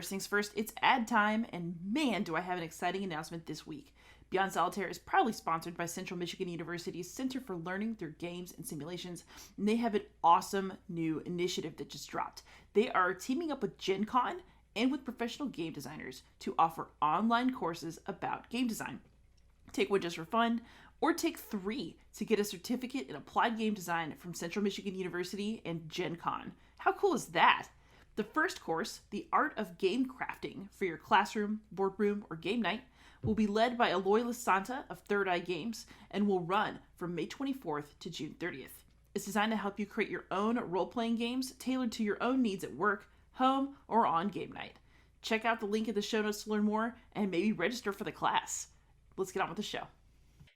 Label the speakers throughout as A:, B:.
A: first things first, it's ad time, and man, do I have an exciting announcement this week. Beyond Solitaire is proudly sponsored by Central Michigan University's Center for Learning Through Games and Simulations, and they have an awesome new initiative that just dropped. They are teaming up with Gen Con and with professional game designers to offer online courses about game design. Take one just for fun, or take 3 to get a certificate in applied game design from Central Michigan University and Gen Con. How cool is that? The first course, The Art of Game Crafting for your classroom, boardroom, or game night, will be led by Aloy Lasanta of Third Eye Games and will run from May 24th to June 30th. It's designed to help you create your own role-playing games tailored to your own needs at work, home, or on game night. Check out the link in the show notes to learn more and maybe register for the class. Let's get on with the show.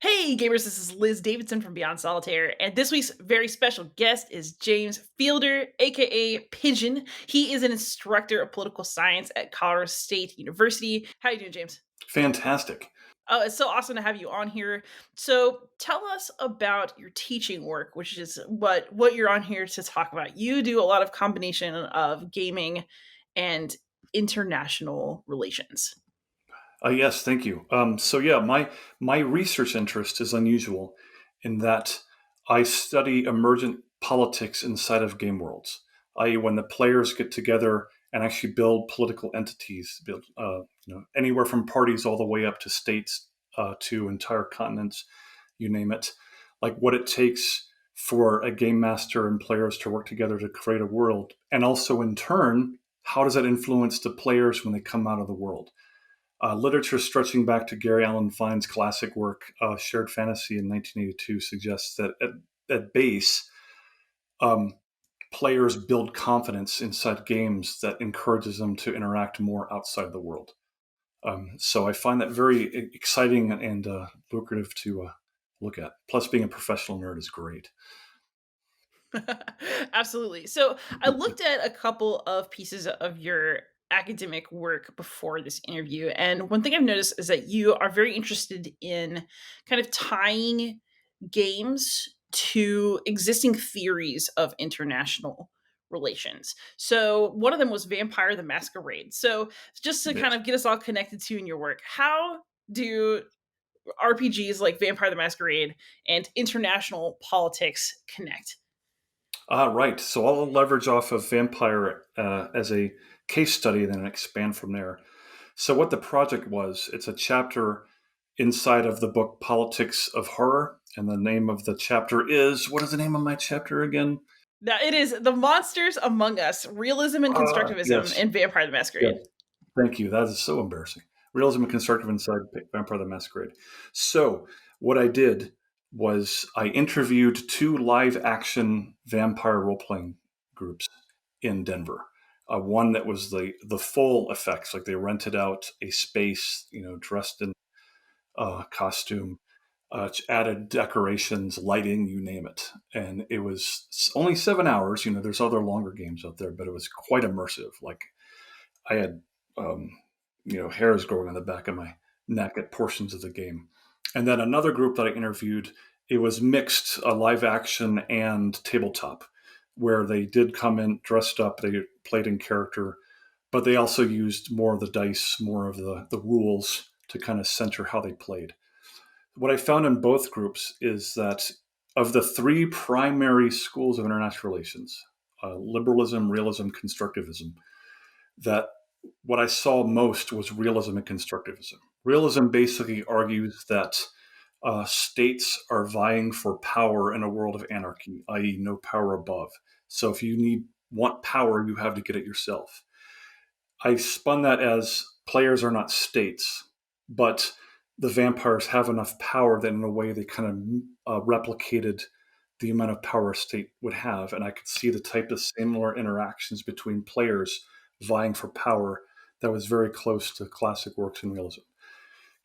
A: Hey gamers, this is Liz Davidson from Beyond Solitaire, and this week's very special guest is James Fielder, aka Pigeon. He is an instructor of political science at Colorado State University. How are you doing, James?
B: Fantastic.
A: Oh, it's so awesome to have you on here. So tell us about your teaching work, which is what you're on here to talk about. You do a lot of combination of gaming and international relations.
B: Yes, thank you. My research interest is unusual in that I study emergent politics inside of game worlds, i.e., when the players get together and actually build political entities, build anywhere from parties all the way up to states, to entire continents, you name it. Like what it takes for a game master and players to work together to create a world, and also in turn, how does that influence the players when they come out of the world? Literature stretching back to Gary Allan Fine's classic work, Shared Fantasy in 1982, suggests that at base, players build confidence inside games that encourages them to interact more outside the world. So I find that very exciting and lucrative to look at. Plus, being a professional nerd is great.
A: Absolutely. So I looked at a couple of pieces of your academic work before this interview. And one thing I've noticed is that you are very interested in kind of tying games to existing theories of international relations. So one of them was Vampire the Masquerade. So just to kind
B: Yes.
A: of get us all connected to in your work, how do RPGs like Vampire the Masquerade and international politics connect?
B: Right. So I'll leverage off of Vampire as a case study, then expand from there. So what the project was, it's a chapter inside of the book Politics of Horror. And the name of the chapter is, what is the name of my chapter again?
A: Now, it is The Monsters Among Us, Realism and Constructivism
B: Yes.
A: in Vampire the
B: Yes.
A: Masquerade.
B: Thank you. That is so embarrassing. Realism and constructive inside Vampire the Masquerade. So what I did was I interviewed 2 live action vampire role playing groups in Denver. One that was the full effects, like they rented out a space, dressed in costume, added decorations, lighting, you name it. And it was only 7 hours. There's other longer games out there, but it was quite immersive. Like I had, hairs growing on the back of my neck at portions of the game. And then another group that I interviewed, it was mixed, live action and tabletop, where they did come in dressed up, they played in character, but they also used more of the dice, more of the rules to kind of center how they played. What I found in both groups is that of the 3 primary schools of international relations, liberalism, realism, constructivism, that what I saw most was realism and constructivism. Realism basically argues that states are vying for power in a world of anarchy, i.e., no power above. So if you want power, you have to get it yourself. I spun that as players are not states, but the vampires have enough power that in a way they kind of replicated the amount of power a state would have. And I could see the type of similar interactions between players vying for power that was very close to classic works in realism.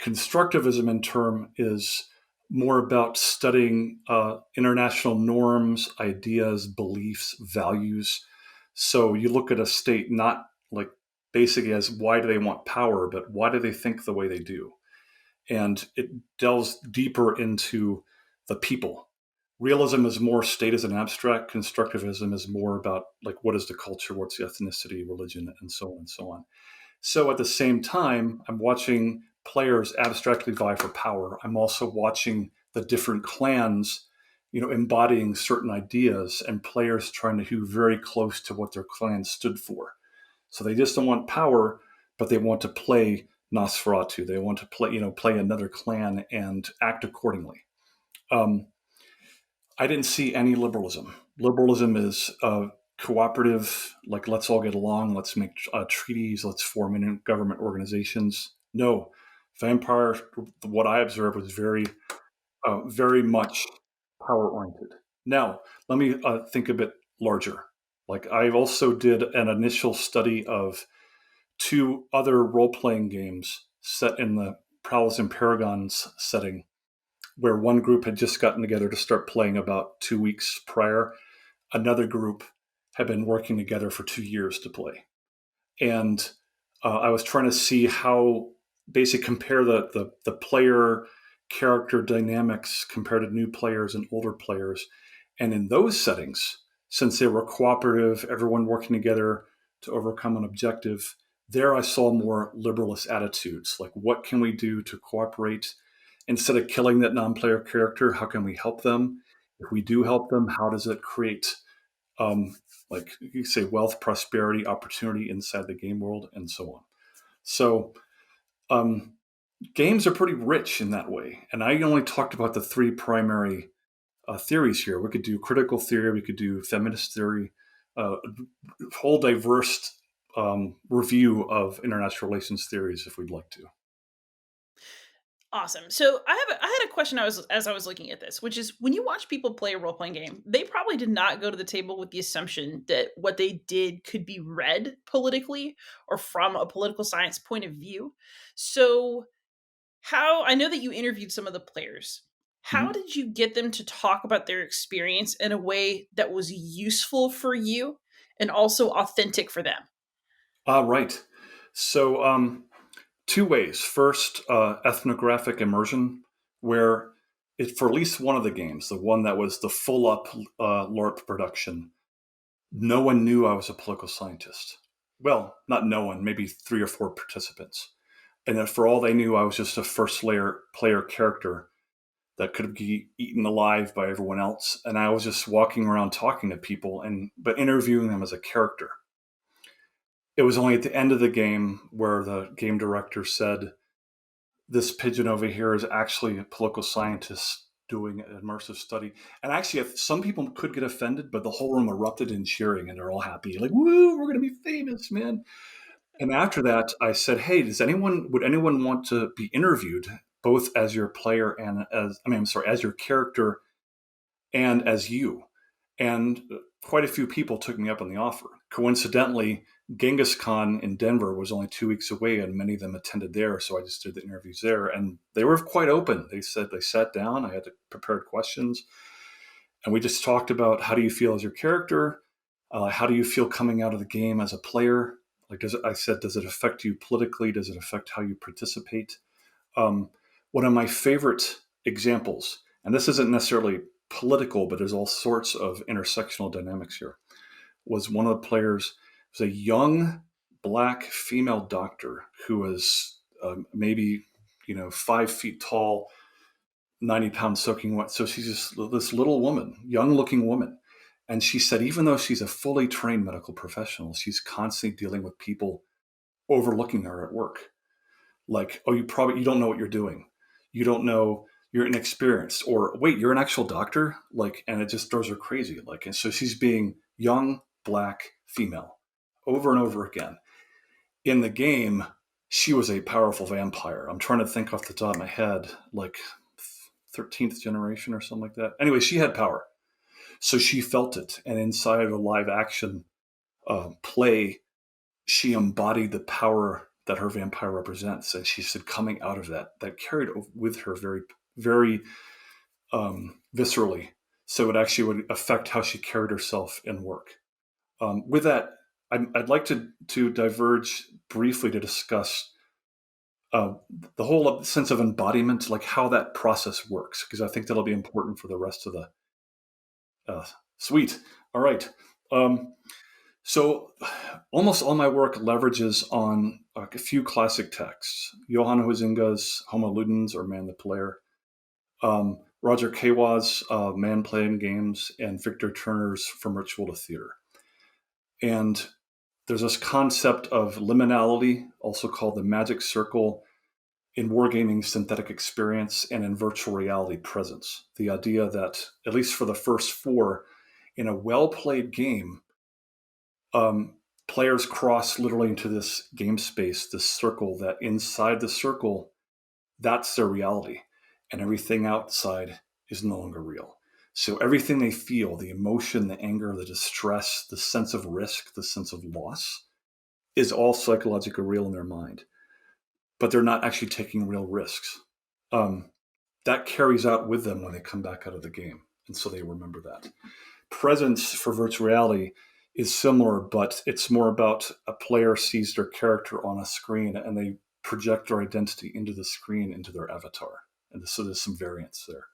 B: Constructivism, in turn, is more about studying international norms, ideas, beliefs, values. So you look at a state not like basically as why do they want power, but why do they think the way they do? And it delves deeper into the people. Realism is more state as an abstract. Constructivism is more about like what is the culture, what's the ethnicity, religion, and so on and so on. So at the same time, I'm watching players abstractly vie for power. I'm also watching the different clans, embodying certain ideas and players trying to do very close to what their clan stood for. So they just don't want power, but they want to play Nosferatu. They want to play another clan and act accordingly. Um, I didn't see any liberalism. Liberalism is cooperative, like let's all get along, let's make treaties, let's form government organizations. No, Vampire, what I observed was very much power oriented. Now, let me think a bit larger. Like I also did an initial study of two other role playing games set in the Prowls and Paragons setting, where one group had just gotten together to start playing about 2 weeks prior. Another group had been working together for 2 years to play. And I was trying to see how basically compare the player character dynamics compared to new players and older players. And in those settings, since they were cooperative, everyone working together to overcome an objective, there I saw more liberalist attitudes. Like, what can we do to cooperate? Instead of killing that non-player character, how can we help them? If we do help them, how does it create, like you say, wealth, prosperity, opportunity inside the game world, and so on? So um, games are pretty rich in that way. And I only talked about the three primary theories here. We could do critical theory, we could do feminist theory, whole diverse review of international relations theories if we'd like to.
A: Awesome. So I had a question as I was looking at this, which is when you watch people play a role playing game, they probably did not go to the table with the assumption that what they did could be read politically or from a political science point of view. So how I know that you interviewed some of the players. How
B: Mhm.
A: did you get them to talk about their experience in a way that was useful for you and also authentic for them?
B: Right. So two ways. First, ethnographic immersion, where for at least one of the games, the one that was the full up LARP production, no one knew I was a political scientist. Well, not no one, maybe three or four participants. And that for all they knew, I was just a first layer player character that could be eaten alive by everyone else. And I was just walking around talking to people but interviewing them as a character. It was only at the end of the game where the game director said, this pigeon over here is actually a political scientist doing an immersive study. And actually, if some people could get offended, but the whole room erupted in cheering and they're all happy. Like, woo, we're going to be famous, man. And after that, I said, hey, would anyone want to be interviewed both as your player and as your character and as you? And quite a few people took me up on the offer. Coincidentally, Genghis Khan in Denver was only 2 weeks away, and many of them attended there. So I just did the interviews there, and they were quite open. They said they sat down. I had prepared questions, and we just talked about how do you feel as your character, how do you feel coming out of the game as a player. Like, does it affect you politically? Does it affect how you participate? Um, One of my favorite examples, and this isn't necessarily political, but there's all sorts of intersectional dynamics here, was one of the players was a young black female doctor who was maybe 5 feet tall, 90 pounds soaking wet. So she's just this little woman, young looking woman. And she said, even though she's a fully trained medical professional, she's constantly dealing with people overlooking her at work. Like, oh, you don't know what you're doing. You don't know, you're inexperienced, or wait, you're an actual doctor. Like, and it just throws her crazy. Like, and so she's being young, black, female over and over again. In the game, she was a powerful vampire. I'm trying to think off the top of my head, like 13th generation or something like that. Anyway, she had power. So she felt it. And inside of a live action play, she embodied the power that her vampire represents. And she said, coming out of that carried with her very, very viscerally. So it actually would affect how she carried herself in work. With that, I'd like to diverge briefly to discuss uh, the whole sense of embodiment, like how that process works, because I think that'll be important for the rest of the sweet. All right. Um, So almost all my work leverages on a few classic texts. Johann Huizinga's Homo Ludens, or Man the Player, Roger Cawa's Man Playing Games, and Victor Turner's From Ritual to Theater. And there's this concept of liminality, also called the magic circle, in wargaming synthetic experience and in virtual reality presence. The idea that, at least for the first four, in a well-played game, players cross literally into this game space, this circle, that inside the circle, that's their reality. And everything outside is no longer real. So everything they feel, the emotion, the anger, the distress, the sense of risk, the sense of loss, is all psychologically real in their mind. But they're not actually taking real risks. That carries out with them when they come back out of the game. And so they remember that. Presence for virtual reality is similar, but it's more about a player sees their character on a screen and they project their identity into the screen, into their avatar. And so there's some variance there.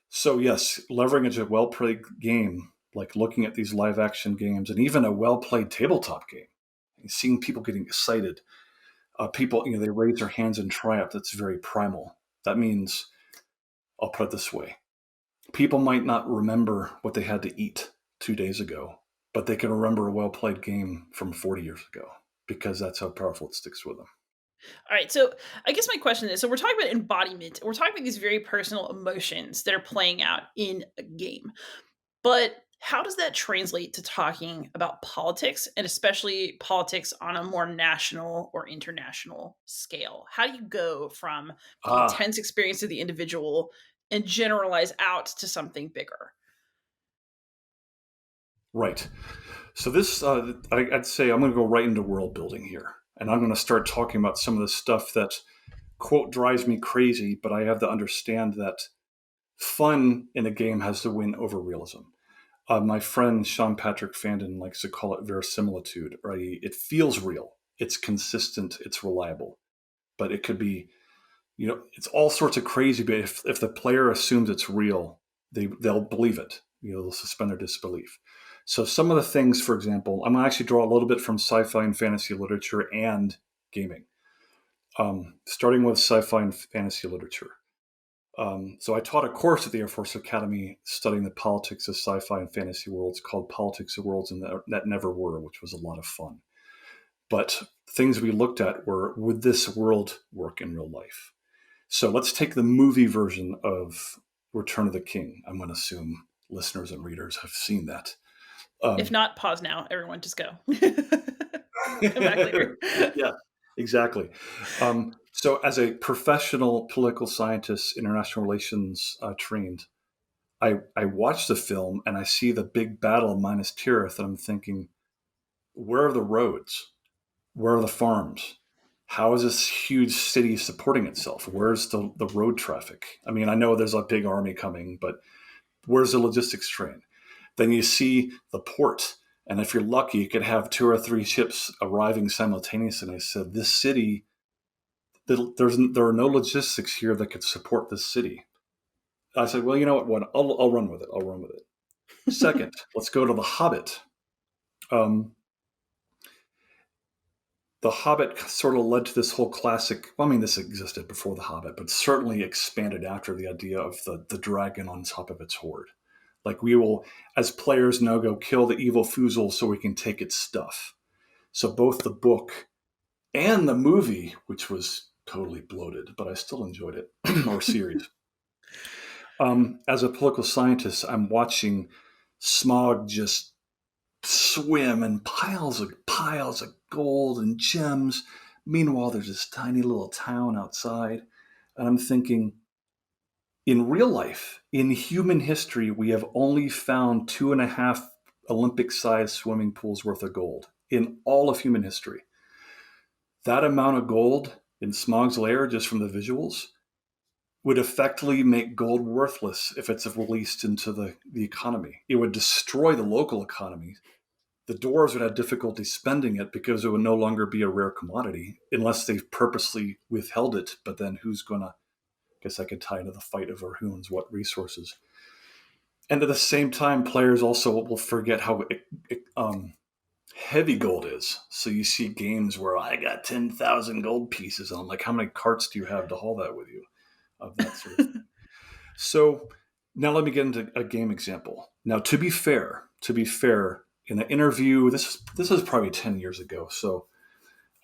B: So yes, leveraging a well-played game, like looking at these live action games and even a well-played tabletop game, seeing people getting excited, people, they raise their hands in triumph. That's very primal. That means, I'll put it this way, people might not remember what they had to eat 2 days ago, but they can remember a well-played game from 40 years ago because that's how powerful it sticks with them.
A: All right. So I guess my question is, so we're talking about embodiment. We're talking about these very personal emotions that are playing out in a game. But how does that translate to talking about politics, and especially politics on a more national or international scale? How do you go from the
B: Ah,
A: intense experience of the individual and generalize out to something bigger?
B: right. So this, I'd say I'm going to go right into world building here. And I'm going to start talking about some of the stuff that, quote, drives me crazy, but I have to understand that fun in a game has to win over realism. My friend Sean Patrick Fandon likes to call it verisimilitude, right? It feels real, it's consistent, it's reliable, but it could be, it's all sorts of crazy. But if the player assumes it's real, they'll believe it. They'll suspend their disbelief. So some of the things, for example, I'm going to actually draw a little bit from sci-fi and fantasy literature and gaming. Starting with sci-fi and fantasy literature. So I taught a course at the Air Force Academy studying the politics of sci-fi and fantasy worlds called Politics of Worlds that Never Were, which was a lot of fun. But things we looked at were, would this world work in real life? So let's take the movie version of Return of the King. I'm going to assume listeners and readers have seen that.
A: If
B: Um,
A: not, pause now. Everyone just go. Come back later.
B: yeah, exactly. So as a professional political scientist, international relations trained, I watch the film and I see the big battle of Minas Tirith, and I'm thinking, where are the roads? Where are the farms? How is this huge city supporting itself? Where's the road traffic? I mean, I know there's a big army coming, but where's the logistics train? Then you see the port, and if you're lucky, you could have 2 or 3 ships arriving simultaneously. And I said, this city, there are no logistics here that could support this city. I said, well, you know what? I'll run with it. I'll run with it. Second, let's go to The Hobbit. Um, the Hobbit sort of led to this whole classic. Well, I mean, this existed before The Hobbit, but certainly expanded after the idea of the dragon on top of its hoard. Like, we will, as players, now go kill the evil foozle so we can take its stuff. So both the book and the movie, which was totally bloated, but I still enjoyed it, or series. As a political scientist, I'm watching Smog just swim in piles of gold and gems. Meanwhile, there's this tiny little town outside. And I'm thinking, in real life, in human history, we have only found 2.5 Olympic sized swimming pools worth of gold in all of human history. That amount of gold in Smog's lair, just from the visuals, would effectively make gold worthless if it's released into the economy. It would destroy the local economy. The dwarves would have difficulty spending it because it would no longer be a rare commodity unless they've purposely withheld it. But then who's going to, I guess I could tie into the fight over who owns what resources. And at the same time, players also will forget how heavy gold is. So you see games where I got 10,000 gold pieces, and I'm like, how many carts do you have to haul that with you? Of that sort of thing. So now let me get into a game example. Now, to be fair, in an interview, this is probably 10 years ago. So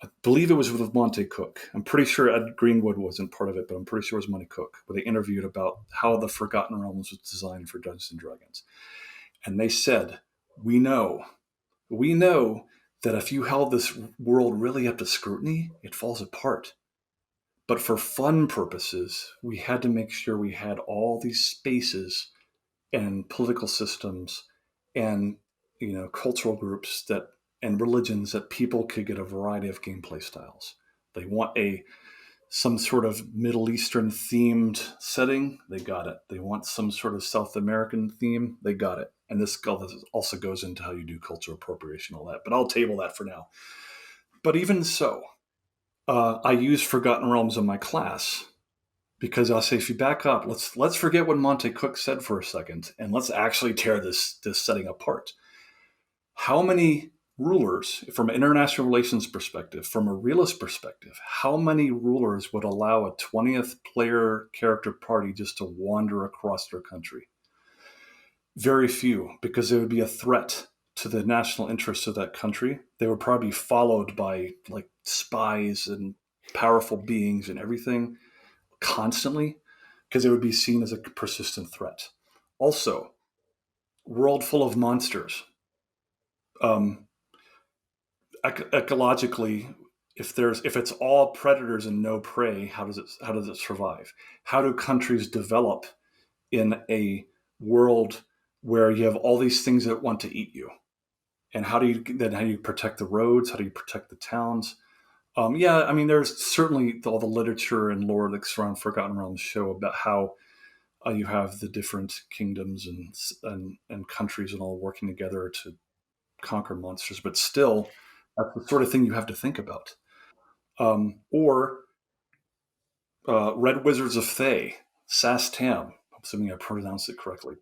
B: I believe it was with Monte Cook. I'm pretty sure Ed Greenwood wasn't part of it, but I'm pretty sure it was Monte Cook, where they interviewed about how the Forgotten Realms was designed for Dungeons and Dragons. And they said, we know, we know that if you held this world really up to scrutiny, it falls apart. But for fun purposes, we had to make sure we had all these spaces and political systems and cultural groups that and religions that people could get a variety of gameplay styles. They want some sort of Middle Eastern themed setting, they got it. They want some sort of South American theme, they got it. And this also goes into how you do cultural appropriation, all that. But I'll table that for now. But even so, I use Forgotten Realms in my class because I'll say, if you back up, let's forget what Monte Cook said for a second, and let's actually tear this setting apart. How many rulers, from an international relations perspective, from a realist perspective, how many rulers would allow a 20th player character party just to wander across their country? Very few, because it would be a threat to the national interests of that country. They would probably be followed by like spies and powerful beings and everything constantly, because it would be seen as a persistent threat. Also, world full of monsters. Um, Ecologically, if it's all predators and no prey, how does it survive? How do countries develop in a world where you have all these things that want to eat you? And how do you protect the roads? How do you protect the towns? Yeah, I mean, there's certainly all the literature and lore that surround Forgotten Realms show about how you have the different kingdoms and countries and all working together to conquer monsters, but still, that's the sort of thing you have to think about. Or Red Wizards of Thay, Sastam, assuming I pronounced it correctly.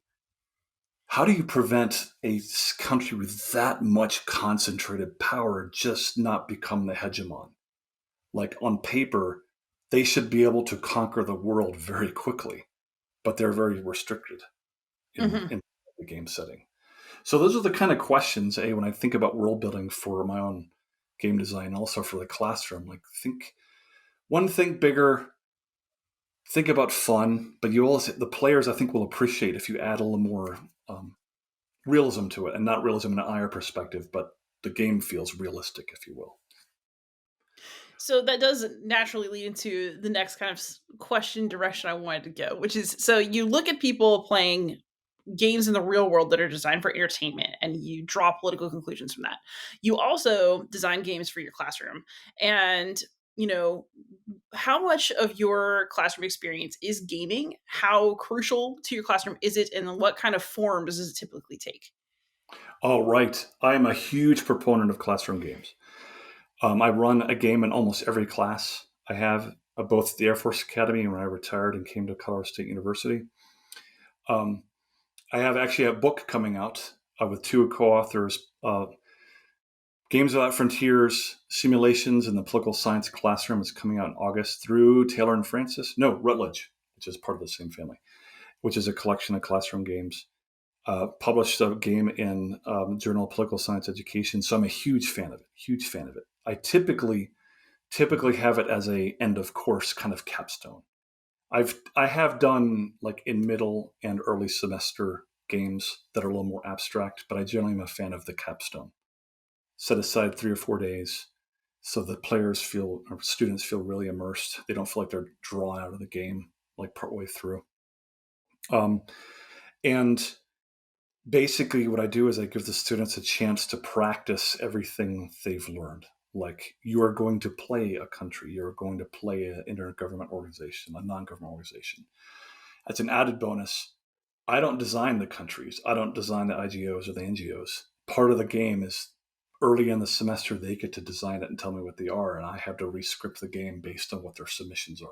B: How do you prevent a country with that much concentrated power just not become the hegemon? Like on paper, they should be able to conquer the world very quickly, but they're very restricted
A: Mm-hmm.
B: in the game setting. So those are the kind of questions, when I think about world building for my own game design, also for the classroom. Like, think bigger, think about fun, but the players, I think, will appreciate if you add a little more realism to it, and not realism in an IR perspective, but the game feels realistic, if you will.
A: So that does naturally lead into the next kind of question direction I wanted to go, which is, so you look at people playing games in the real world that are designed for entertainment and you draw political conclusions from that. You also design games for your classroom. And, how much of your classroom experience is gaming? How crucial to your classroom is it? And what kind of form does it typically take?
B: All right. I am a huge proponent of classroom games. I run a game in almost every class I have, both at the Air Force Academy and when I retired and came to Colorado State University. Um, I have actually a book coming out with two co-authors, Games Without Frontiers, Simulations in the Political Science Classroom is coming out in August through Taylor and Francis. No, Rutledge, which is part of the same family, which is a collection of classroom games. Published a game in Journal of Political Science Education. So I'm a huge fan of it, huge fan of it. I typically have it as a end of course kind of capstone. I have done like in middle and early semester games that are a little more abstract, but I generally am a fan of the capstone. Set aside 3 or 4 days so that students feel really immersed. They don't feel like they're drawn out of the game like partway through. And basically what I do is I give the students a chance to practice everything they've learned. Like, you are going to play a country, you're going to play an intergovernment organization, a non-government organization. That's an added bonus. I don't design the countries. I don't design the IGOs or the NGOs. Part of the game is early in the semester, they get to design it and tell me what they are, and I have to re-script the game based on what their submissions are,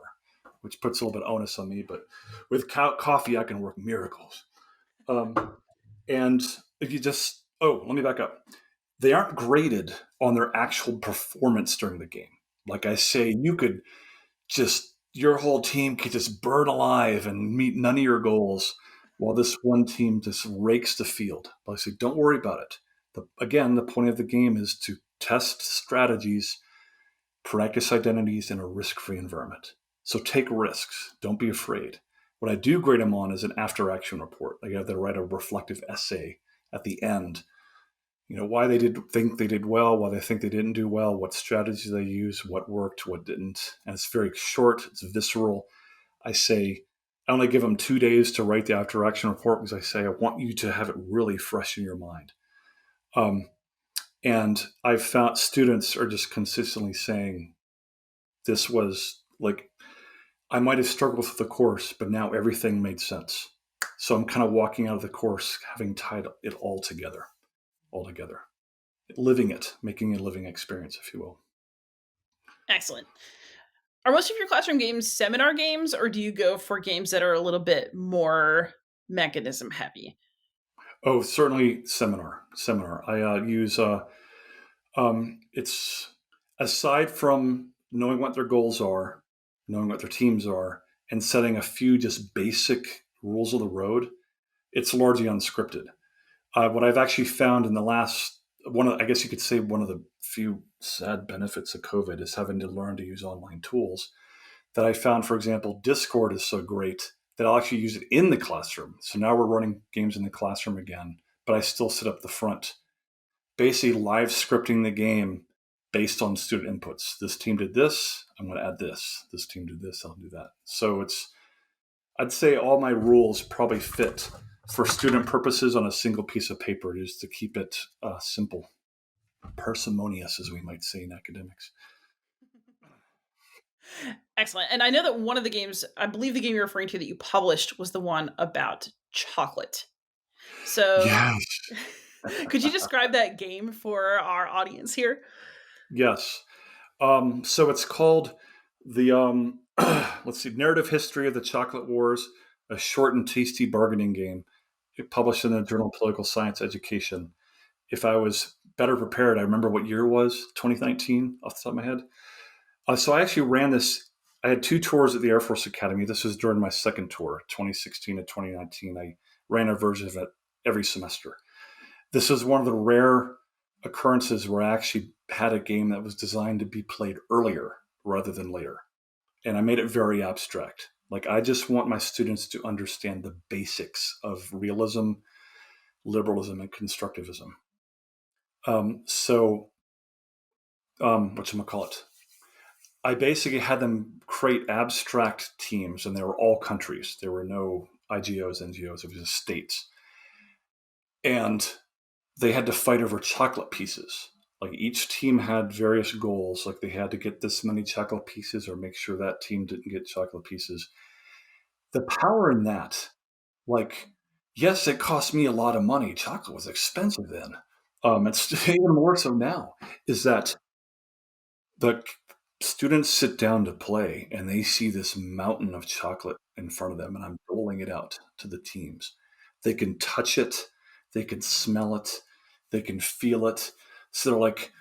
B: which puts a little bit of onus on me. But with coffee, I can work miracles. And if you let me back up. they aren't graded on their actual performance during the game. Like I say, you could just, your whole team could just burn alive and meet none of your goals while this one team just rakes the field. But I say, don't worry about it. Again, the point of the game is to test strategies, practice identities in a risk-free environment. So take risks. Don't be afraid. What I do grade them on is an after-action report. Like I have to write a reflective essay at the end. Why they think they did well, why they think they didn't do well, what strategies they used, what worked, what didn't. And it's very short. It's visceral. I only give them 2 days to write the after-action report because I say I want you to have it really fresh in your mind. And I've found students are just consistently saying, this was like, I might have struggled with the course, but now everything made sense. So I'm kind of walking out of the course having tied it all together, living it, making a living experience, if you will.
A: Excellent. Are most of your classroom games seminar games, or do you go for games that are a little bit more mechanism heavy?
B: Oh, certainly seminar. I use it's aside from knowing what their goals are, knowing what their teams are, and setting a few just basic rules of the road. It's largely unscripted. What I've actually found in the last I guess you could say one of the few sad benefits of COVID is having to learn to use online tools. That I found, for example, Discord is so great that I'll actually use it in the classroom. So now we're running games in the classroom again, but I still sit up the front, basically live scripting the game based on student inputs. This team did this, I'm going to add this. This team did this, I'll do that. So I'd say all my rules probably fit for student purposes on a single piece of paper, just to keep it simple, parsimonious, as we might say in academics.
A: Excellent. And I know that one of the games, I believe the game you're referring to that you published was the one about chocolate. So
B: Yes.
A: could you describe that game for our audience here?
B: Yes. So it's called the let's see, Narrative History of the Chocolate Wars, a short and tasty bargaining game. It published in the Journal of Political Science Education. If I was better prepared, I remember what year it was, 2019, off the top of my head. So I actually ran this. I had 2 tours at the Air Force Academy. This was during my second tour, 2016 to 2019. I ran a version of it every semester. This is one of the rare occurrences where I actually had a game that was designed to be played earlier rather than later. And I made it very abstract. Like, I just want my students to understand the basics of realism, liberalism, and constructivism. Whatchamacallit? I basically had them create abstract teams, and they were all countries. There were no IGOs, NGOs, it was just states. And they had to fight over chocolate pieces. Like, each team had various goals. Like, they had to get this many chocolate pieces or make sure that team didn't get chocolate pieces. The power in that, like, yes, it cost me a lot of money. Chocolate was expensive then. It's even more so now, is that the students sit down to play and they see this mountain of chocolate in front of them, and I'm doling it out to the teams. They can touch it, they can smell it, they can feel it. So they're like,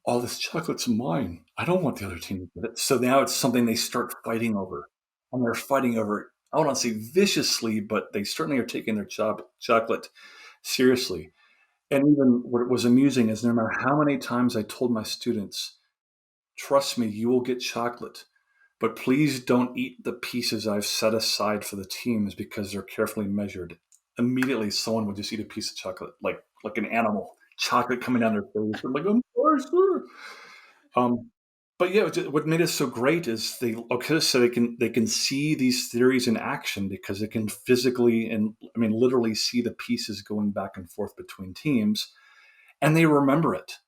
B: all this chocolate's mine. I don't want the other team to get it. So now it's something they start fighting over. And they're fighting over, I don't want to say viciously, but they certainly are taking their chocolate seriously. And even what was amusing is no matter how many times I told my students, trust me, you will get chocolate, but please don't eat the pieces I've set aside for the teams because they're carefully measured. Immediately, someone would just eat a piece of chocolate, like an animal, chocolate coming down their face. They're like, I'm sorry, sir. But yeah, what made it so great is so they can see these theories in action because they can physically and literally see the pieces going back and forth between teams, and they remember it.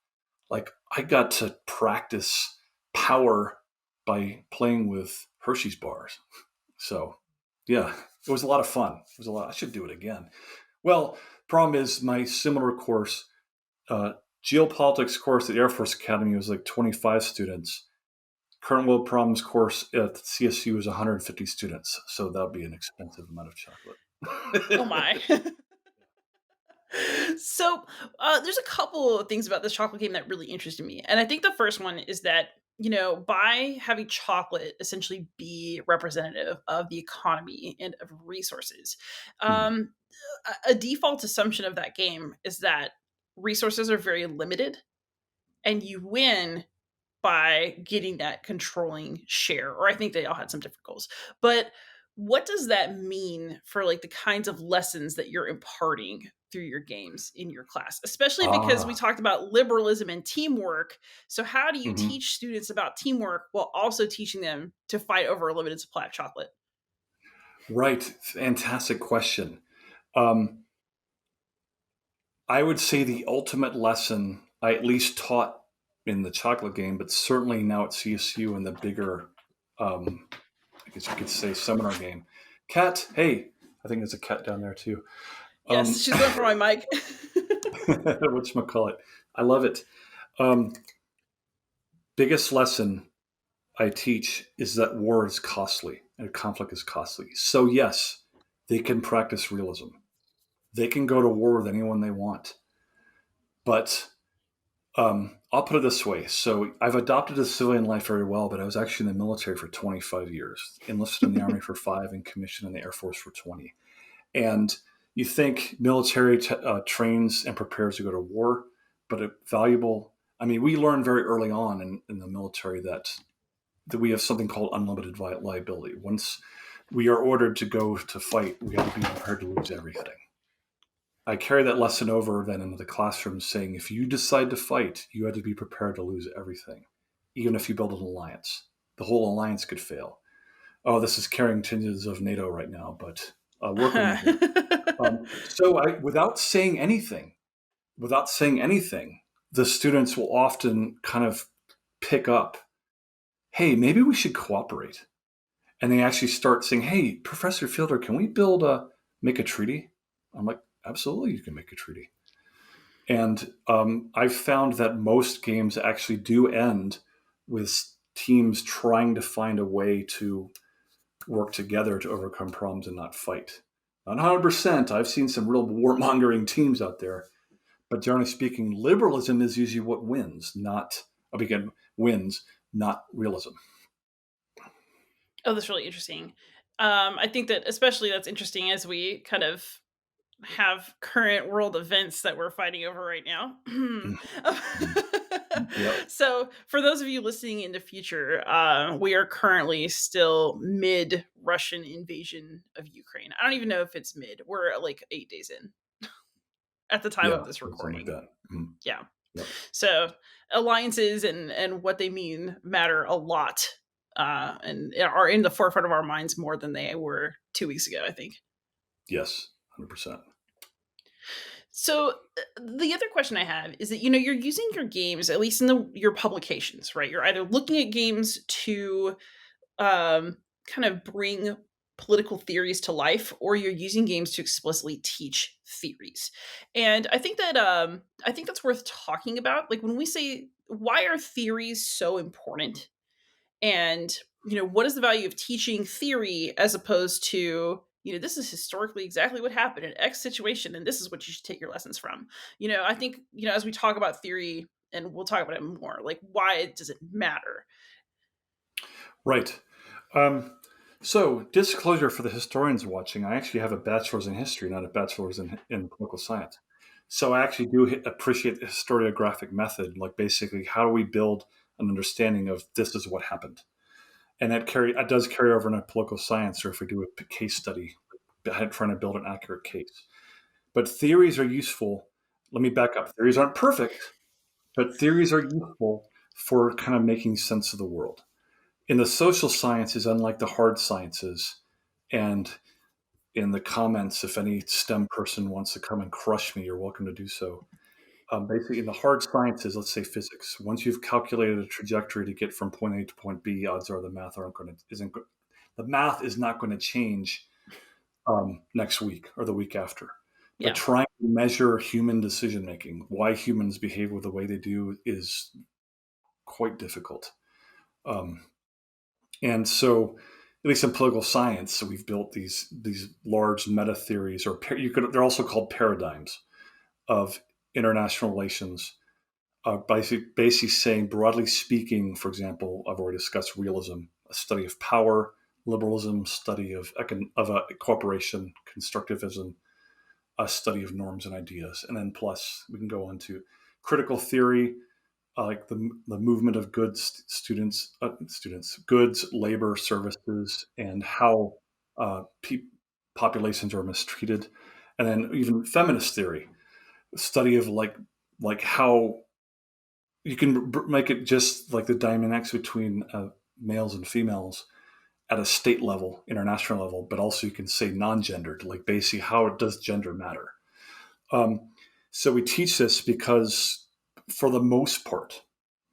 B: Like, I got to practice power by playing with Hershey's bars. So yeah, it was a lot of fun. It was a lot. I should do it again. Well, problem is my similar course, geopolitics course at the Air Force Academy was like 25 students. Current World Problems course at CSU is 150 students. So that would be an expensive amount of chocolate.
A: Oh my. So, there's a couple of things about this chocolate game that really interested me, and I think the first one is that by having chocolate essentially be representative of the economy and of resources,
B: Hmm.
A: um, a default assumption of that game is that resources are very limited, and you win by getting that controlling share, or I think they all had some different goals. But what does that mean for like the kinds of lessons that you're imparting through your games in your class? Especially because we
B: Ah,
A: talked about liberalism and teamwork. So how do you
B: mhm.
A: teach students about teamwork while also teaching them to fight over a limited supply of chocolate?
B: Right. Fantastic question. Um, I would say the ultimate lesson I at least taught in the chocolate game, but certainly now at CSU in the bigger, um, I guess you could say, seminar game. Cat, hey, I think there's a cat down there too.
A: Yes, she's going for my mic.
B: Whatchamacallit. I love it. Um, biggest lesson I teach is that war is costly and conflict is costly. So, yes, they can practice realism. They can go to war with anyone they want. But I'll put it this way. So, I've adopted a civilian life very well, but I was actually in the military for 25 years, enlisted in the Army for 5, and commissioned in the Air Force for 20. And you think military trains and prepares to go to war, but a valuable, I mean, we learned very early on in the military that we have something called unlimited liability. Once we are ordered to go to fight, we have to be prepared to lose everything. I carry that lesson over then into the classroom, saying if you decide to fight, you have to be prepared to lose everything, even if you build an alliance. The whole alliance could fail. Oh, this is carrying tinges of NATO right now, but work with me here. Without saying anything, the students will often kind of pick up, hey, maybe we should cooperate. And they actually start saying, "Hey, Professor Fielder, can we make a treaty?" I'm like, "Absolutely, you can make a treaty." And I've found that most games actually do end with teams trying to find a way to work together to overcome problems and not fight. Not 100%. I've seen some real warmongering teams out there, but generally speaking, liberalism is usually what wins, wins, not realism.
A: Oh, that's really interesting. I think that especially that's interesting as we kind of have current world events that we're fighting over right now.
B: Mhm. Yep.
A: So, for those of you listening in the future, we are currently still mid Russian invasion of Ukraine. I don't even know if it's mid. We're like 8 days in at the time
B: Yeah,
A: of this
B: something like
A: recording.
B: that. Mhm.
A: Yeah.
B: Yep.
A: So alliances and what they mean matter a lot, and are in the forefront of our minds more than they were 2 weeks ago, I think.
B: Yes, 100%.
A: So the other question I have is that you're using your games, at least in your publications, right? You're either looking at games to kind of bring political theories to life, or you're using games to explicitly teach theories. And I think that's worth talking about. Like when we say, why are theories so important? And what is the value of teaching theory as opposed to this is historically exactly what happened in X situation, and this is what you should take your lessons from. I think as we talk about theory, and we'll talk about it more, like why does it matter?
B: Right. Um, so, disclosure for the historians watching, I actually have a bachelor's in history, not a bachelor's in political science. So, I actually do appreciate the historiographic method, like basically, how do we build an understanding of this is what happened? And that does carry over into political science, or if we do a case study, trying to build an accurate case. But theories are useful. Let me back up. Theories aren't perfect, but theories are useful for kind of making sense of the world. In the social sciences, unlike the hard sciences, and in the comments, if any STEM person wants to come and crush me, you're welcome to do so. Basically, in the hard sciences, let's say physics, once you've calculated a trajectory to get from point A to point B, odds are the math is not going to change next week or the week after. But
A: Yeah.
B: trying to measure human decision making, why humans behave the way they do, is quite difficult. Um, And so, at least in political science, we've built these large meta theories, or they're also called paradigms. of international relations, basically saying, broadly speaking, for example, I've already discussed realism, a study of power; liberalism, study of cooperation; constructivism, a study of norms and ideas; and then plus we can go on to critical theory, like the movement of goods, goods, labor, services, and how populations are mistreated; and then even feminist theory, study of like how you can make it just like the dynamics between males and females at a state level, international level, but also you can say non-gendered, like basically how does gender matter. Um, so we teach this because, for the most part,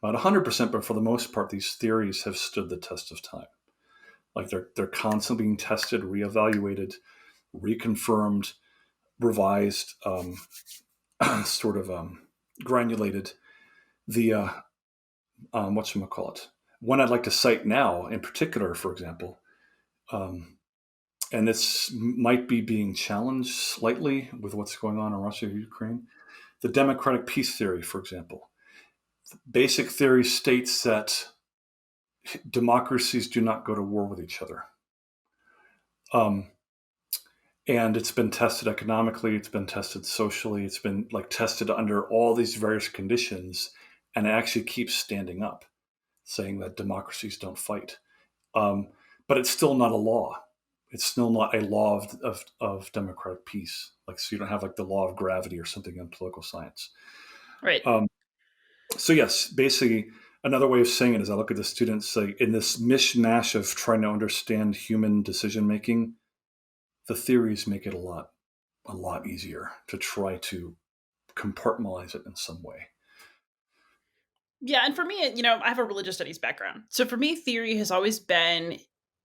B: not 100%, but for the most part, these theories have stood the test of time. Like they're constantly being tested, reevaluated, reconfirmed, revised, sort of granulated. The whatchamacallit. One I'd like to cite now, in particular, for example, um, and this might be being challenged slightly with what's going on in Russia or Ukraine. The democratic peace theory, for example. Basic theory states that democracies do not go to war with each other. Um, and it's been tested economically, it's been tested socially, it's been like tested under all these various conditions, and it actually keeps standing up, saying that democracies don't fight. Um, but it's still not a law. It's still not a law of democratic peace. Like, so you don't have like the law of gravity or something in political science.
A: Right.
B: Um, so yes, basically, another way of saying it is I look at the students like in this mishmash of trying to understand human decision making. The theories make it a lot easier to try to compartmentalize it in some way.
A: Yeah, and for me, I have a religious studies background. So for me, theory has always been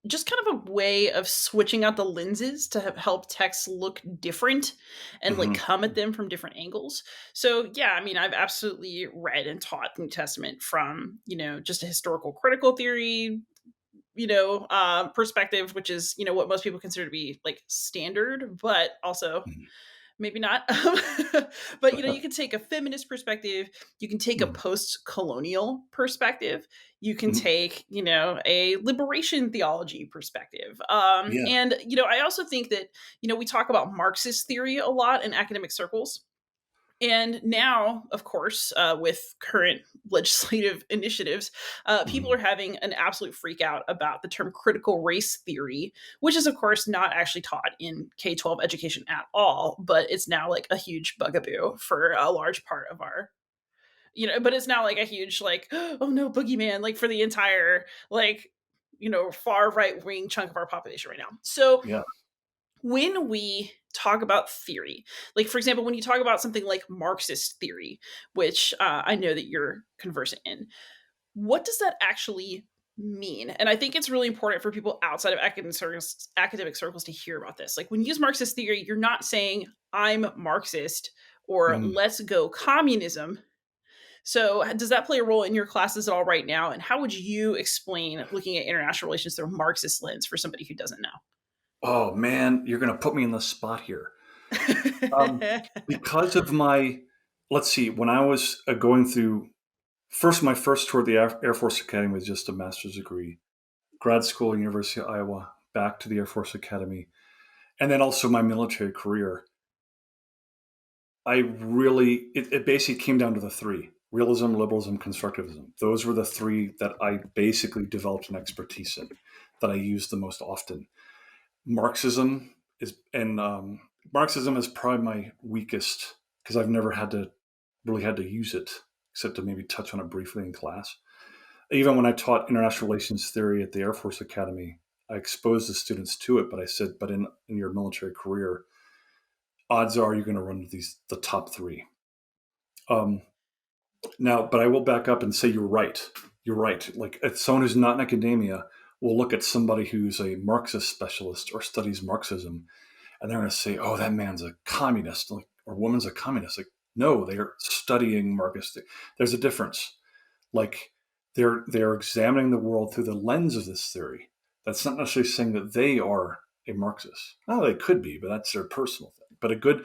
A: just kind of a way of switching out the lenses to help texts look different and like
B: Hmm.
A: come at them from different angles. So yeah, I mean, I've absolutely read and taught the New Testament from, just a historical critical theory, perspective, which is, what most people consider to be like standard, but also maybe not. But you can take a feminist perspective, you can take a
B: Hmm.
A: post-colonial perspective, you can
B: Hmm.
A: take a liberation theology perspective,
B: Yeah.
A: and I also think that we talk about Marxist theory a lot in academic circles. And now, of course, with current legislative initiatives, people
B: Hmm.
A: are having an absolute freak out about the term critical race theory, which is, of course, not actually taught in K 12 education at all, but it's now like a huge bugaboo for a large part of our. But it's now like a huge, like, oh no, boogeyman, like for the entire, like, far right wing chunk of our population right now. So
B: Yeah.
A: when we talk about theory, like for example, when you talk about something like Marxist theory, which I know that you're conversant in, what does that actually mean? And I think it's really important for people outside of academic circles to hear about this. Like when you use Marxist theory, you're not saying I'm Marxist or
B: Mhm.
A: let's go communism. So does that play a role in your classes at all right now? And how would you explain looking at international relations through a Marxist lens for somebody who doesn't know?
B: Oh man, you're going to put me in the spot here. Um, because of my, let's see, when I was going through my first tour of the Air Force Academy was just a master's degree, grad school, University of Iowa, back to the Air Force Academy, and then also my military career. It basically came down to the three: realism, liberalism, constructivism. Those were the three that I basically developed an expertise in, that I used the most often. Marxism and Marxism is probably my weakest because I've never had to use it except to maybe touch on it briefly in class. Even when I taught international relations theory at the Air Force Academy, I exposed the students to it, but I said, but in your military career, odds are you're going to run into the top three. Um, Now, but I will back up and say you're right. You're right. Like someone who's not in academia will look at somebody who's a Marxist specialist or studies Marxism, and they're going to say, "Oh, that man's a communist," like, or "Woman's a communist." Like, no, they are studying Marxist. There's a difference. Like, they're examining the world through the lens of this theory. That's not necessarily saying that they are a Marxist. Oh, they could be, but that's their personal thing. But a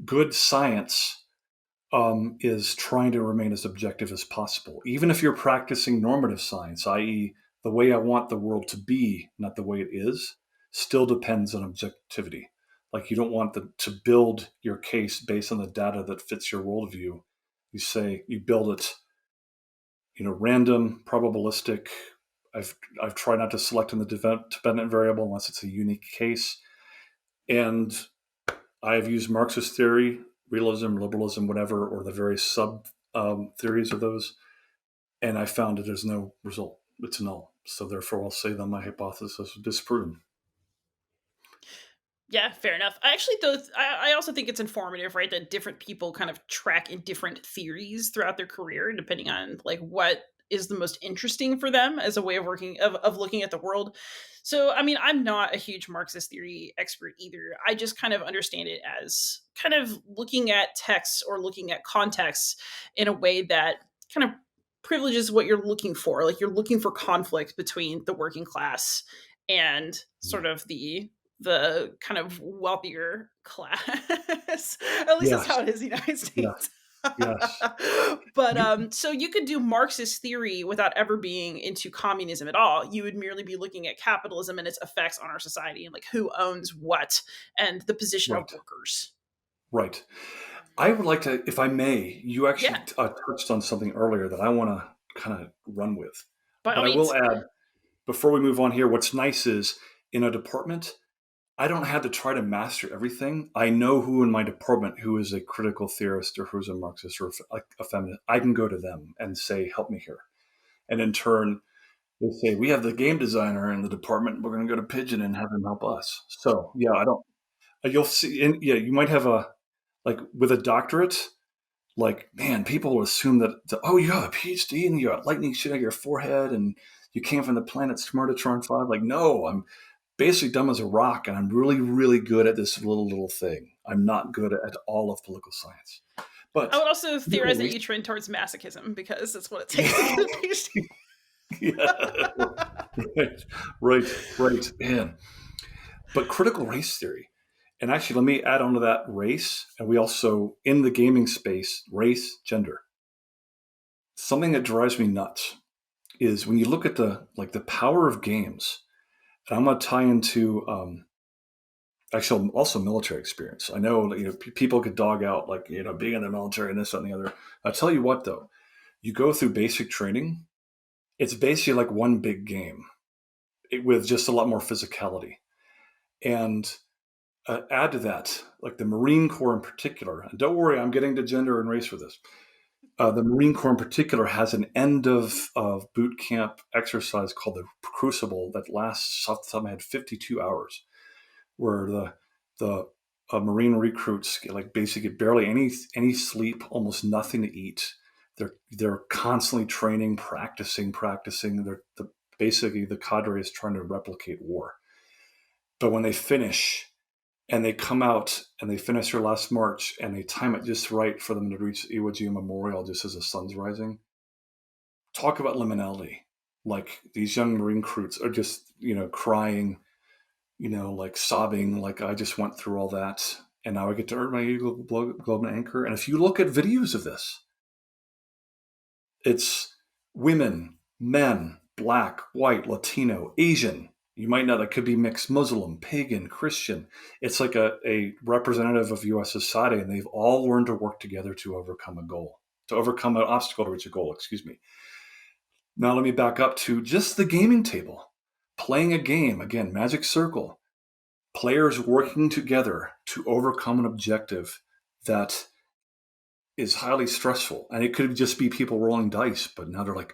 B: good science is trying to remain as objective as possible. Even if you're practicing normative science, i.e., the way I want the world to be, not the way it is, still depends on objectivity. Like you don't want to build your case based on the data that fits your worldview. You build it, random, probabilistic. I've tried not to select in the dependent variable unless it's a unique case. And I've used Marxist theory, realism, liberalism, whatever, or the various sub theories of those, and I found that there's no result. It's null. So therefore, I'll say that my hypothesis is disproven.
A: Yeah, fair enough. I actually, though, I also think it's informative, right? That different people kind of track in different theories throughout their career, depending on like what is the most interesting for them as a way of working of looking at the world. So, I mean, I'm not a huge Marxist theory expert either. I just kind of understand it as kind of looking at texts or looking at contexts in a way that kind of privileges what you're looking for. Like you're looking for conflict between the working class and sort of the kind of wealthier class. At least that's
B: Yes,
A: how it is in the United
B: yes,
A: States.
B: yes.
A: But
B: You,
A: so you could do Marxist theory without ever being into communism at all. You would merely be looking at capitalism and its effects on our society and like who owns what and the position of
B: right,
A: workers.
B: right. I would like to, if I may, you
A: Yeah,
B: actually touched on something earlier that I want to kind of run with.
A: by all
B: But I will
A: means.
B: add, before we move on here, what's nice is in a department, I don't have to try to master everything. I know who in my department who is a critical theorist or who's a Marxist or a feminist. I can go to them and say, help me here. And in turn, they say, we have the game designer in the department. We're going to go to Pigeon and have him help us. So, yeah, I don't, you'll see, and yeah, you might have like with a doctorate, like, man, people will assume that, oh, you have a PhD and you got lightning shit on your forehead and you came from the planet Smartatron 5. Like, no, I'm basically dumb as a rock and I'm really, really good at this little thing. I'm not good at all of political science.
A: I
B: But
A: would also theorize that you trend towards masochism because that's what it takes to get a PhD.
B: yeah, right, right, man. But critical race theory, and actually, let me add on to that race, and we also in the gaming space, race, gender. Something that drives me nuts is when you look at the power of games. And I'm going to tie into actually also military experience. I know people could dog out like being in the military and this that, and the other. I tell you what though, you go through basic training. It's basically like one big game with just a lot more physicality. And add to that, like the Marine Corps in particular. And don't worry, I'm getting to gender and race for this. The Marine Corps in particular has an end of boot camp exercise called the Crucible that lasts off the top of my head 52 hours, where the Marine recruits get like basically barely any sleep, almost nothing to eat. They're constantly training, practicing. Basically the cadre is trying to replicate war. But when they finish and they come out and they finish their last march and they time it just right for them to reach Iwo Jima Memorial just as the sun's rising. Talk about liminality. Like these young Marine recruits are just, crying, like sobbing, like I just went through all that. And now I get to earn my Eagle Globe and Anchor. And if you look at videos of this, it's women, men, black, white, Latino, Asian. You might not, it could be mixed Muslim, pagan, Christian. It's like a representative of US society, and they've all learned to work together to overcome a goal, to overcome an obstacle to reach a goal, excuse me. Now let me back up to just the gaming table. Playing a game, again, Magic Circle. Players working together to overcome an objective that is highly stressful. And it could just be people rolling dice, but now they're like,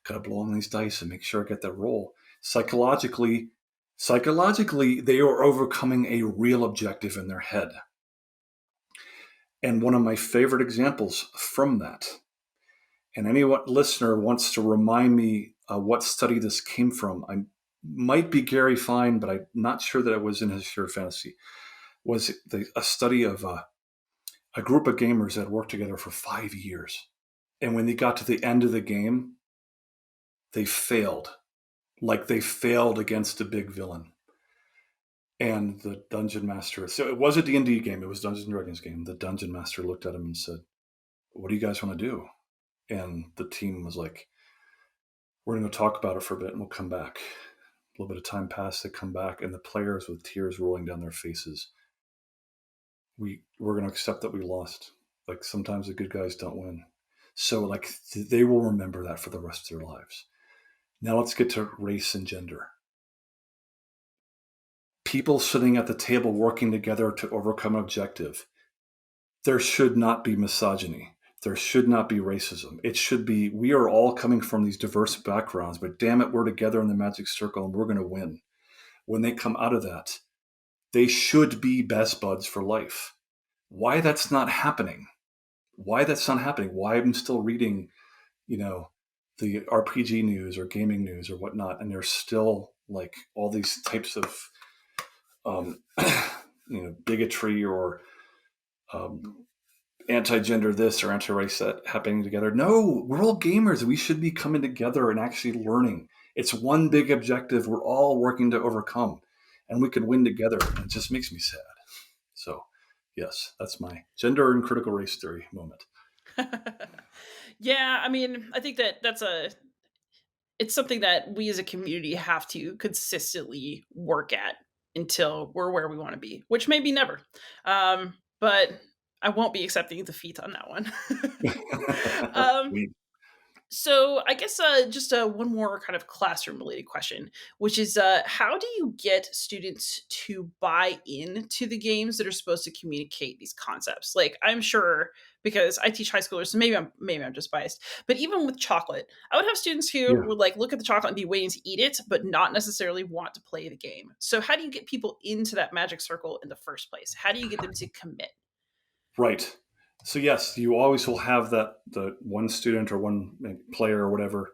B: gotta blow on these dice and make sure I get that roll. Psychologically, they are overcoming a real objective in their head. And one of my favorite examples from that, and any listener wants to remind me what study this came from, I might be Gary Fine, but I'm not sure that it was in his Sheer Fantasy, was a study of a group of gamers that worked together for 5 years. And when they got to the end of the game, they failed. Like they failed against a big villain. And the dungeon master, so it was a D&D game, it was Dungeons and Dragons game. The dungeon master looked at him and said, what do you guys want to do? And the team was like, we're going to talk about it for a bit and we'll come back. A little bit of time passed, they come back, and the players with tears rolling down their faces, we're going to accept that we lost. Like, sometimes the good guys don't win. So like they will remember that for the rest of their lives. Now let's get to race and gender. People sitting at the table working together to overcome an objective. There should not be misogyny. There should not be racism. It should be, we are all coming from these diverse backgrounds, but damn it, we're together in the magic circle and we're going to win. When they come out of that, they should be best buds for life. Why that's not happening? Why I'm still reading, the RPG news or gaming news or whatnot, and there's still like all these types of, bigotry or anti-gender this or anti-race that happening together. No, we're all gamers. We should be coming together and actually learning. It's one big objective we're all working to overcome, and we can win together. And it just makes me sad. So, yes, that's my gender and critical race theory moment.
A: Yeah, I mean, I think it's something that we as a community have to consistently work at until we're where we want to be, which may be never. But I won't be accepting defeat on that one. um, so I guess just one more kind of classroom related question, which is how do you get students to buy into the games that are supposed to communicate these concepts? Like, I'm sure, because I teach high schoolers, so maybe I'm just biased. But even with chocolate, I would have students who
B: Yeah,
A: would like look at the chocolate and be waiting to eat it, but not necessarily want to play the game. So how do you get people into that magic circle in the first place? How do you get them to commit?
B: right. So yes, you always will have that the one student or one player or whatever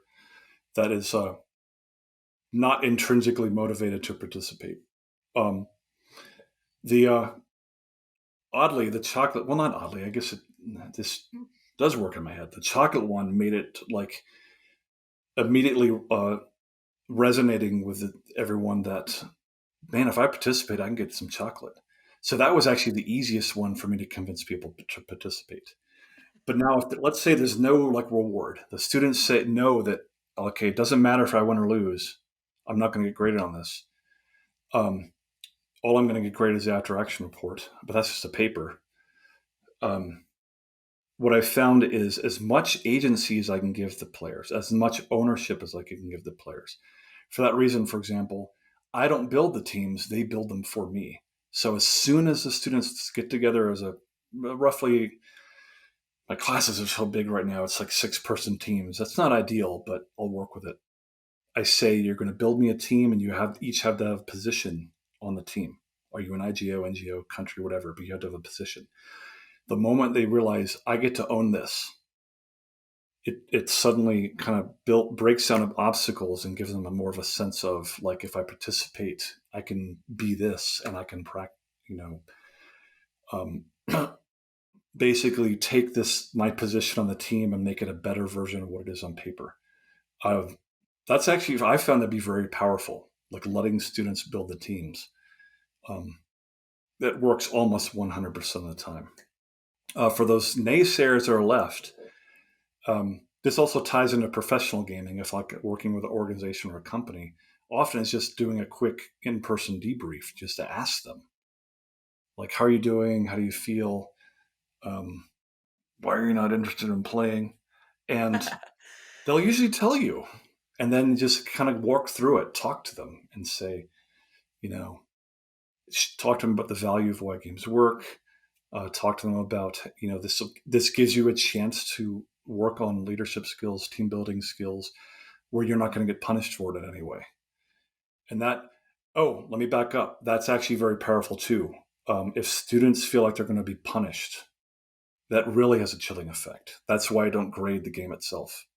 B: that is not intrinsically motivated to participate. Um, the Oddly, the chocolate, well, not oddly, I guess this does work in my head. The chocolate one made it like immediately resonating with everyone that, man, if I participate, I can get some chocolate. So that was actually the easiest one for me to convince people to participate. But now, if let's say there's no like reward, the students say no, that okay, it doesn't matter if I win or lose, I'm not going to get graded on this. Um, all I'm going to get graded is the after action report, but that's just a paper. Um, what I found is as much agency as I can give the players, as much ownership as I can give the players. For that reason, for example, I don't build the teams, they build them for me. So as soon as the students get together as a roughly, my classes are so big right now, it's like 6-person teams. That's not ideal, but I'll work with it. I say, you're going to build me a team and you each have to have a position on the team. Are you an IGO, NGO, country, whatever, but you have to have a position. The moment they realize I get to own this, it suddenly kind of breaks down obstacles and gives them more of a sense of like, if I participate, I can be this and I can um, basically take this my position on the team and make it a better version of what it is on paper. Uh, that's actually, I found that to be very powerful, like letting students build the teams. Um, that works almost 100% of the time. For those naysayers that are left, this also ties into professional gaming. If like working with an organization or a company, often it's just doing a quick in-person debrief just to ask them, like, how are you doing? How do you feel? Um, why are you not interested in playing? And they'll usually tell you, and then just kind of walk through it, talk to them and say, you know, talk to them about the value of why games work. Talk to them about, this gives you a chance to work on leadership skills, team building skills, where you're not going to get punished for it in any way. And let me back up. That's actually very powerful too. If students feel like they're going to be punished, that really has a chilling effect. That's why I don't grade the game itself.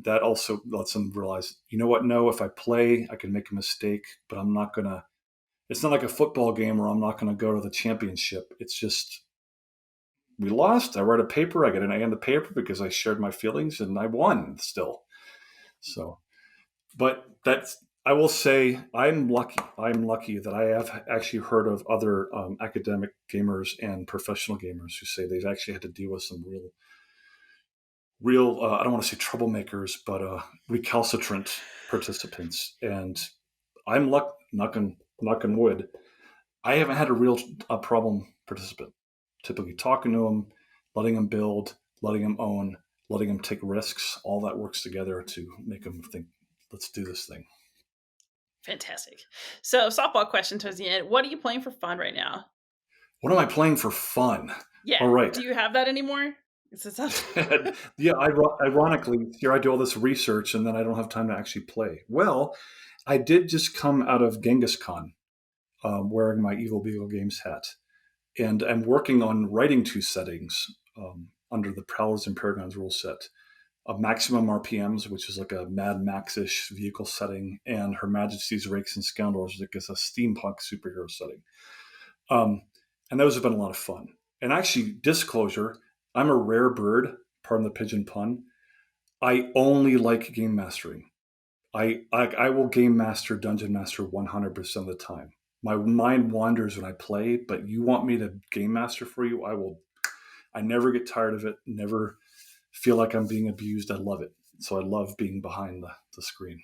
B: That also lets them realize, you know what? No, if I play, I can make a mistake, but I'm not going to. It's not like a football game where I'm not going to go to the championship. It's just, we lost. I wrote a paper. I get an A in the paper because I shared my feelings and I won still. So, but I will say I'm lucky. I'm lucky that I have actually heard of other academic gamers and professional gamers who say they've actually had to deal with some real. I don't want to say troublemakers, but recalcitrant participants. And I'm knocking wood. I haven't had a real problem participant. Typically, talking to them, letting them build, letting them own, letting them take risks. All that works together to make them think, "Let's do this thing."
A: Fantastic. So, softball question towards the end. What are you playing for fun right now?
B: What am I playing for fun?
A: Yeah.
B: All right.
A: Do you have that anymore?
B: Yeah, ironically, here I do all this research and then I don't have time to actually play. Well, I did just come out of Genghis Khan wearing my Evil Beagle Games hat. And I'm working on writing two settings under the Prowlers and Paragons rule set. A maximum RPMs, which is like a Mad Max-ish vehicle setting, and Her Majesty's Rakes and Scoundrels, which is a steampunk superhero setting. Um, and those have been a lot of fun. And actually, disclosure, I'm a rare bird, pardon the pigeon pun. I only like game mastering. I will game master, dungeon master 100% of the time. My mind wanders when I play, but you want me to game master for you, I will. I never get tired of it, never feel like I'm being abused. I love it. So I love being behind the screen.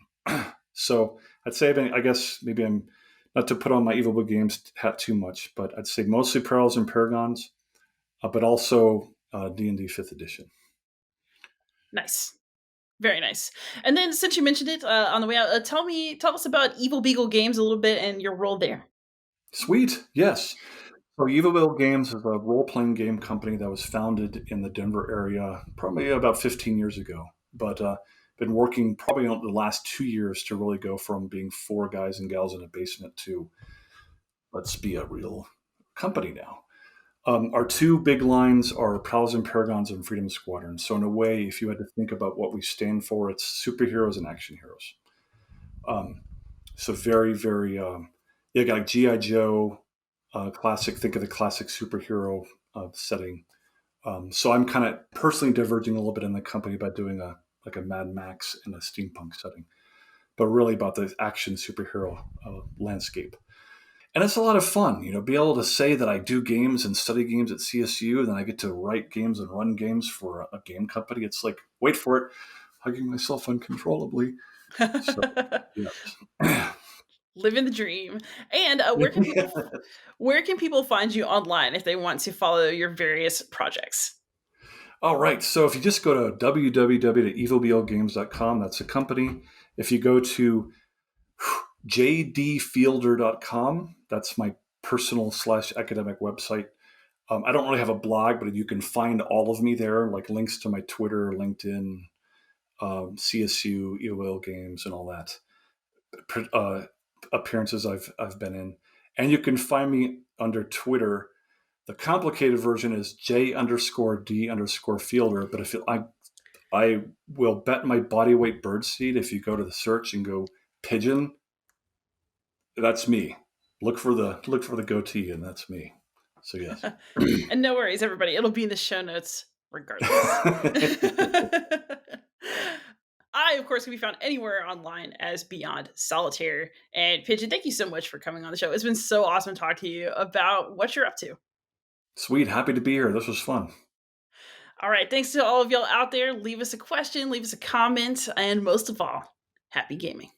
B: So I'd say, I guess maybe I'm not to put on my Evil Book Games hat too much, but I'd say mostly Perils and Paragons, but also D&D 5th edition.
A: Nice. Very nice. And then, since you mentioned it on the way out, tell us about Evil Beagle Games a little bit and your role there.
B: Sweet. Yes. So Evil Beagle Games is a role-playing game company that was founded in the Denver area probably about 15 years ago, but been working probably on the last 2 years to really go from being four guys and gals in a basement to let's be a real company now. Our two big lines are Pals and Paragons and Freedom Squadron. So in a way, if you had to think about what we stand for, it's superheroes and action heroes. So very, very, yeah, like GI Joe, classic. Think of the classic superhero setting. So I'm kind of personally diverging a little bit in the company by doing a Mad Max and a steampunk setting, but really about the action superhero landscape. And it's a lot of fun, be able to say that I do games and study games at CSU, and then I get to write games and run games for a game company. It's like, wait for it, hugging myself uncontrollably. So, yeah.
A: Living the dream. And where can people find you online if they want to follow your various projects?
B: All right. So if you just go to www.evilblgames.com, that's a company. If you go to jdfielder.com, that's my personal / academic website. I don't really have a blog, but you can find all of me there, like links to my Twitter, LinkedIn, CSU, EOL games, and all that. Appearances I've been in. And you can find me under Twitter. The complicated version is J_D_Fielder. But if I will bet my body weight birdseed if you go to the search and go Pigeon, that's me. Look for the goatee, and that's me. So yes.
A: And no worries, everybody. It'll be in the show notes regardless. I, of course, can be found anywhere online as Beyond Solitaire. And Pigeon, thank you so much for coming on the show. It's been so awesome to talk to you about what you're up to.
B: Sweet. Happy to be here. This was fun.
A: All right. Thanks to all of y'all out there. Leave us a question, leave us a comment, and most of all, happy gaming.